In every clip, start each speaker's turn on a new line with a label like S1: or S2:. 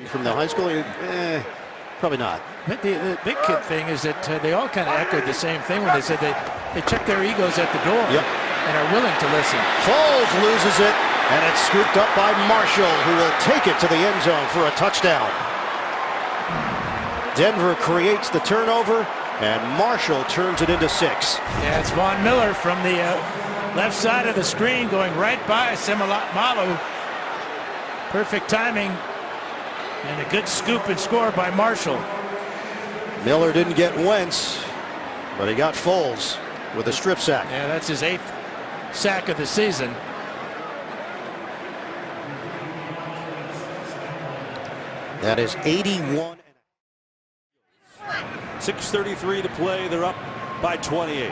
S1: from the high school? Probably not.
S2: The big kid thing is that they all kind of echoed the same thing when they said they check their egos at the door and are willing to listen.
S1: Foles loses it, and it's scooped up by Marshall, who will take it to the end zone for a touchdown. Denver creates the turnover, and Marshall turns it into 6.
S2: Yeah, it's Von Miller from the left side of the screen going right by Semalalu. Perfect timing and a good scoop and score by Marshall.
S1: Miller didn't get Wentz, but he got Foles with a strip sack.
S2: Yeah, that's his 8th sack of the season.
S1: That is 81.
S3: 6:33 to play. They're up by 28.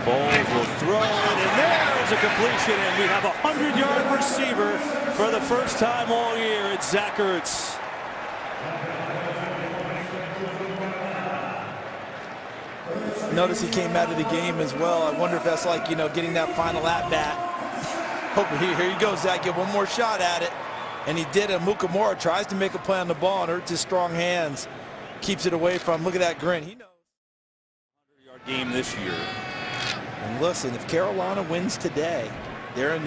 S3: Foles will throw it, and there's a completion, and we have a 100-yard receiver for the first time all year. It's Zach Ertz.
S4: Notice he came out of the game as well. I wonder if that's like, getting that final at-bat. Hope here you go, Zach. Get one more shot at it. And he did it. Mukamura tries to make a play on the ball and hurts his strong hands. Keeps it away from him. Look at that grin. He knows.
S3: 100-yard game this year.
S4: And listen, if Carolina wins today, they're in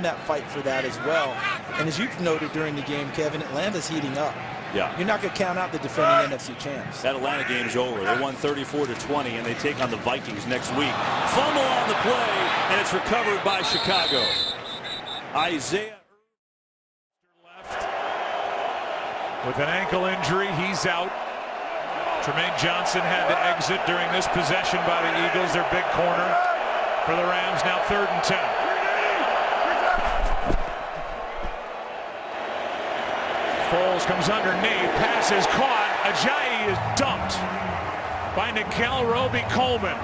S4: that fight for that as well. And as you've noted during the game, Kevin, Atlanta's heating up.
S3: Yeah.
S4: You're not going to count out the defending NFC champs.
S3: That Atlanta game's over. They won 34-20, and they take on the Vikings next week. Fumble on the play, and it's recovered by Chicago. Isaiah left
S5: with an ankle injury. He's out. Tremaine Johnson had to exit during this possession by the Eagles. Their big corner for the Rams. Now 3rd and 10. Foles comes underneath, pass is caught. Ajayi is dumped by Nickel Roby-Coleman.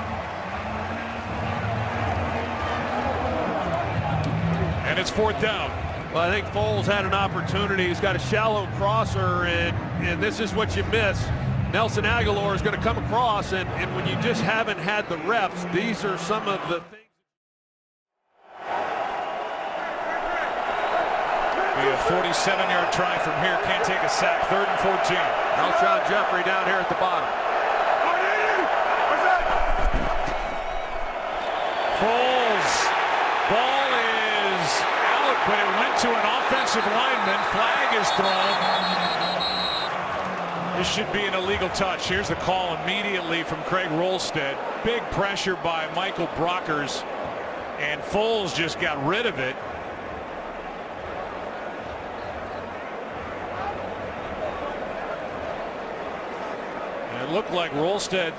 S5: And it's 4th down.
S6: Well, I think Foles had an opportunity. He's got a shallow crosser, and this is what you miss. Nelson Aguilar is going to come across, and when you just haven't had the reps, these are some of the things.
S5: A 47-yard try from here, can't take a sack. 3rd and 14.
S6: Alshon Jeffrey down here at the bottom.
S5: Foles, ball is out, but it went to an offensive lineman. Flag is thrown. This should be an illegal touch. Here's the call immediately from Craig Rolstead. Big pressure by Michael Brockers, and Foles just got rid of it. It looked like Rolstead,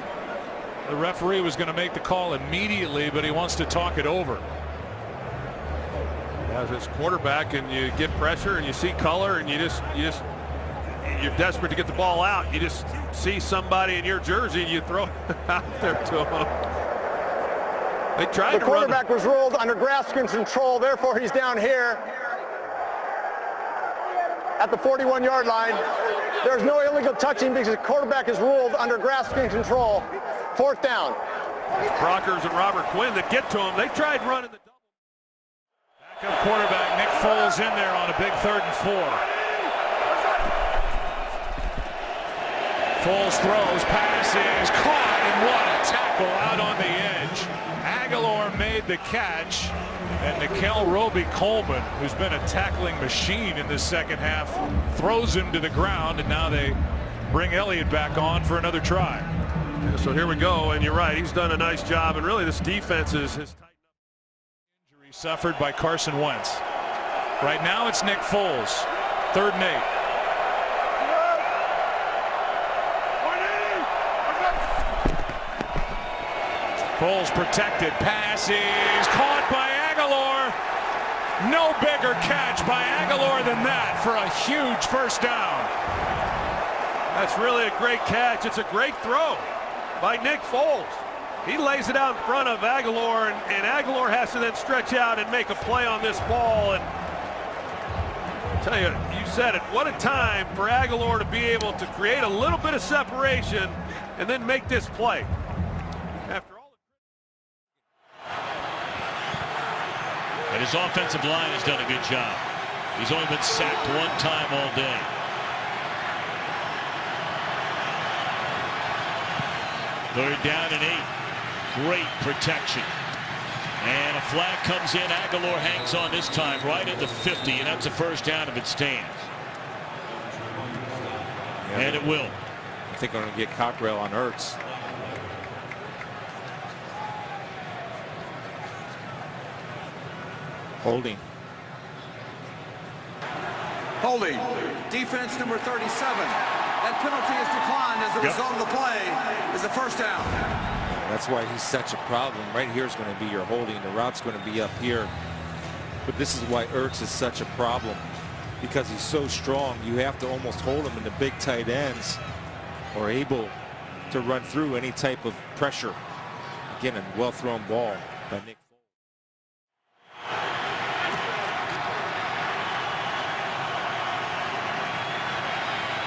S5: the referee, was going to make the call immediately, but he wants to talk it over.
S6: As this quarterback, and you get pressure and you see color, and you're desperate to get the ball out. You just see somebody in your jersey and you throw it out there to him. They tried to run.
S7: The quarterback was ruled under Graskin's control, therefore he's down here at the 41-yard line. There's no illegal touching because the quarterback is ruled under Graskin's control. 4th down.
S6: Brockers and Robert Quinn that get to him. They tried running the double.
S5: Backup quarterback Nick Foles in there on a big 3rd and 4. Foles throws, passes, caught, and what a tackle out on the edge. Aguilar made the catch, and Nickel Roby-Coleman, who's been a tackling machine in this second half, throws him to the ground, and now they bring Elliott back on for another try.
S6: Yeah, so here we go, and you're right, he's done a nice job, and really this defense has tightened up.
S5: Injury suffered by Carson Wentz. Right now it's Nick Foles, 3rd and 8. Foles protected, passes, caught by Aguilar. No bigger catch by Aguilar than that for a huge 1st down.
S6: That's really a great catch. It's a great throw by Nick Foles. He lays it out in front of Aguilar, and Aguilar has to then stretch out and make a play on this ball. And I tell you, you said it, what a time for Aguilar to be able to create a little bit of separation and then make this play.
S8: And his offensive line has done a good job.
S3: He's only been sacked one time all day. Third down and 8. Great protection. And a flag comes in. Aguilar hangs on this time right at the 50, and that's a first down if it stands.
S8: Yeah,
S3: and it will.
S8: I think I'm going to get Cockrell on Ertz. Holding.
S9: Holding. Defense number 37. That penalty is declined as a result of the play. Is a first down.
S8: That's why he's such a problem. Right here is going to be your holding. The route's going to be up here. But this is why Ertz is such a problem, because he's so strong. You have to almost hold him, and the big tight ends are able to run through any type of pressure. Again, a well-thrown ball by Nick Foles.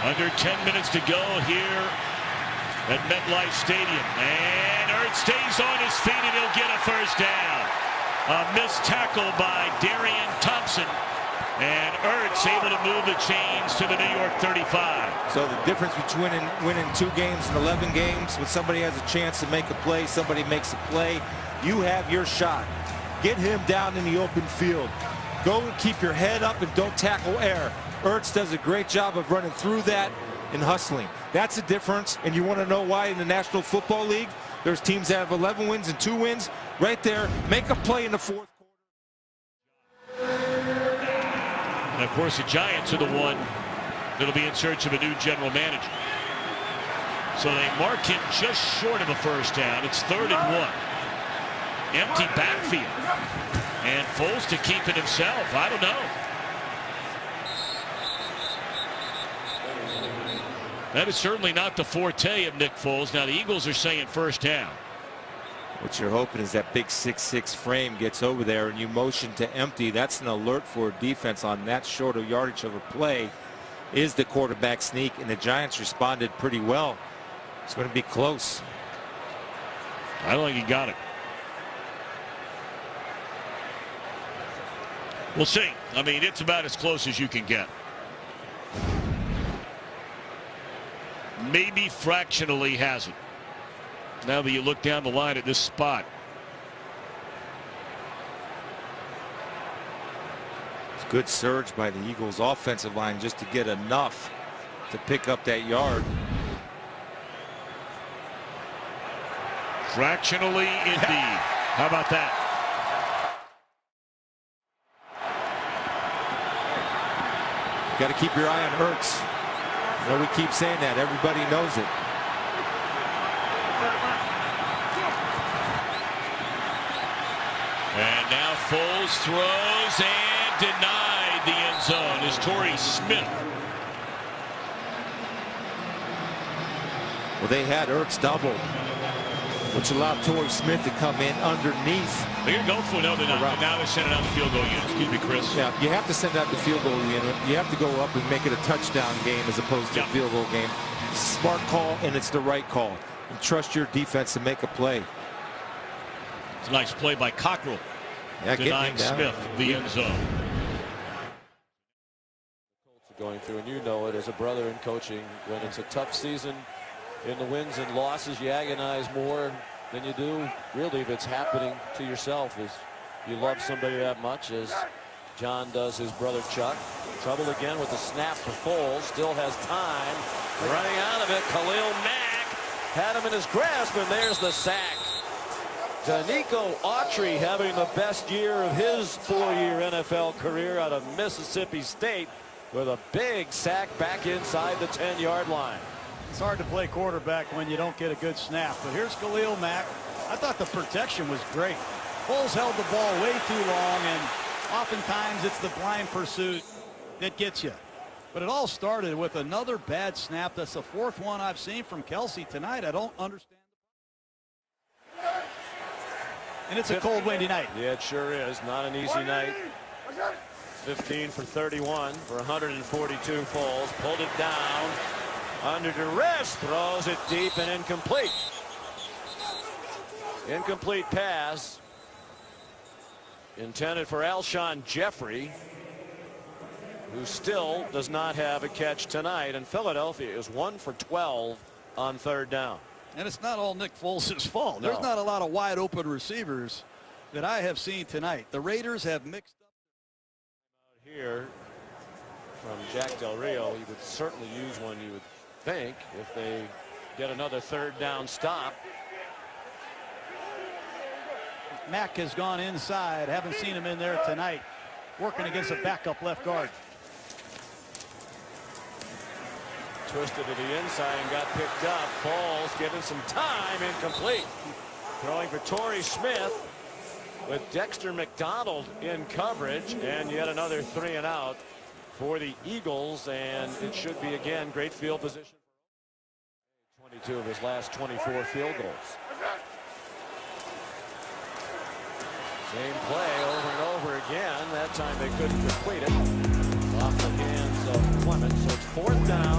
S3: Under 10 minutes to go here at MetLife Stadium. And Ertz stays on his feet, and he'll get a first down. A missed tackle by Darian Thompson. And Ertz able to move the chains to the New York 35.
S8: So the difference between winning 2 games and 11 games, when somebody has a chance to make a play, somebody makes a play, you have your shot. Get him down in the open field. Go and keep your head up and don't tackle air. Ertz does a great job of running through that and hustling. That's the difference. And you want to know why in the National Football League there's teams that have 11 wins and 2 wins? Right there, make a play in the 4th quarter.
S3: And of course the Giants are the one that'll be in search of a new general manager. So they mark him just short of a first down. It's 3rd and 1. Empty backfield. And Foles to keep it himself. I don't know. That is certainly not the forte of Nick Foles. Now the Eagles are saying first down.
S8: What you're hoping is that big 6'6" frame gets over there and you motion to empty. That's an alert for defense on that shorter yardage of a play. Is the quarterback sneak, and the Giants responded pretty well. It's going to be close.
S3: I don't think he got it. We'll see. I mean, it's about as close as you can get. Maybe fractionally has it. Now that you look down the line at this spot.
S8: It's a good surge by the Eagles offensive line just to get enough to pick up that yard.
S3: Fractionally indeed. How about that?
S8: Got to keep your eye on Ertz. You know, we keep saying that. Everybody knows it.
S3: And now Foles throws and denied the end zone is Torrey Smith.
S8: Well, they had Ertz double, which allowed Torrey Smith to come in underneath.
S3: They're going to go for another now. Now they're sending out the field goal unit. Excuse me, Chris.
S8: Yeah, you have to send out the field goal unit. You have to go up and make it a touchdown game as opposed to a field goal game. Smart call, and it's the right call. And trust your defense to make a play.
S3: It's a nice play by Cockrell.
S8: Yeah,
S3: denying Smith the end zone.
S10: Going through, and you know it as a brother in coaching, when it's a tough season, in the wins and losses, you agonize more than you do really if it's happening to yourself, as you love somebody that much, as John does his brother Chuck. Trouble again with the snap for Foles. Still has time. Running out of it, Khalil Mack had him in his grasp, and there's the sack. Danico Autry having the best year of his 4-year NFL career out of Mississippi State with a big sack back inside the 10-yard line.
S11: It's hard to play quarterback when you don't get a good snap. But here's Khalil Mack. I thought the protection was great. Foles held the ball way too long, and oftentimes it's the blind pursuit that gets you. But it all started with another bad snap. That's the 4th one I've seen from Kelsey tonight. I don't understand. And it's a cold, windy night.
S10: Yeah, it sure is. Not an easy night. 15 for 31 for 142. Foles pulled it down. Under duress, throws it deep and incomplete. Incomplete pass intended for Alshon Jeffrey. who still does not have a catch tonight, and Philadelphia is 1 for 12 on third down.
S11: And it's not all Nick Foles' fault.
S10: No.
S11: There's not a lot of wide open receivers that I have seen tonight. The Raiders have mixed up.
S10: Here from Jack Del Rio, he would certainly use one, you would think, if they get another third down stop.
S11: Mack has gone inside. Haven't seen him in there tonight, working against a backup left guard.
S10: Twisted to the inside and got picked up. Foles given some time, incomplete. Throwing for Torrey Smith with Dexter McDonald in coverage, and yet another 3 and out for the Eagles, and it should be again great field position. 22 of his last 24 field goals. Same play over and over again. That time they couldn't complete it. Off the hands of Clemens, so it's 4th down.